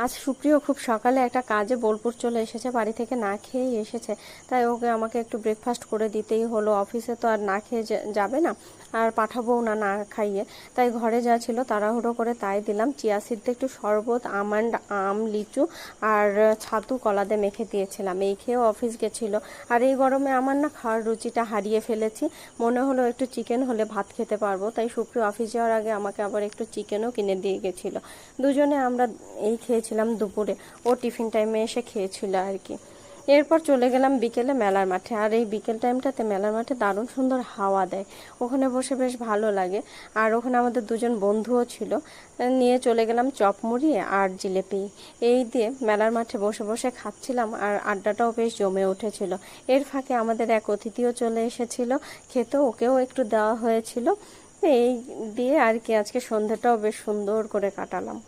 আজ সুপ্রিয় খুব সকালে একটা কাজে বোলপুর চলে এসেছে, বাড়ি থেকে না খেয়েই এসেছে। তাই ওকে আমাকে একটু ব্রেকফাস্ট করে দিতেই হলো, অফিসে তো আর না খেয়ে যাবে না, আর পাঠাবো না না খাইয়ে। তাই ঘরে যা ছিল তাড়াহুড়ো করে তাই দিলাম। চিয়া সিদ্ধ, একটু শরবত, আমন্ড, আম, লিচু আর ছাতু কলা দিয়ে মেখে দিয়েছিলাম। এই খেয়েও অফিস গেছিলো। আর এই গরমে আমার না খাওয়ার রুচিটা হারিয়ে ফেলেছি। মনে হলো একটু চিকেন হলে ভাত খেতে পারবো, তাই সুপ্রিয় অফিস যাওয়ার আগে আমাকে আবার একটু চিকেনও কিনে দিয়ে গেছিলো। দুজনে আমরা এই খেয়েছিলাম দুপুরে, ও টিফিন টাইমে এসে খেয়েছিল আর কি। এরপর চলে গেলাম বিকেলে মেলার মাঠে। আর এই বিকেল টাইমটাতে মেলার মাঠে দারুণ সুন্দর হাওয়া দেয়, ওখানে বসে বেশ ভালো লাগে। আর ওখানে আমাদের দুজন বন্ধুও ছিল, নিয়ে চলে গেলাম চপ মুড়ি আর জিলেপি। এই দিয়ে মেলার মাঠে বসে বসে খাচ্ছিলাম, আর আড্ডাটাও বেশ জমে উঠেছিল। এর ফাঁকে আমাদের এক অতিথিও চলে এসেছিল, খেতে ওকেও একটু দেওয়া হয়েছিল। এই দিয়ে আর কি আজকে সন্ধ্যাটাও বেশ সুন্দর করে কাটালাম।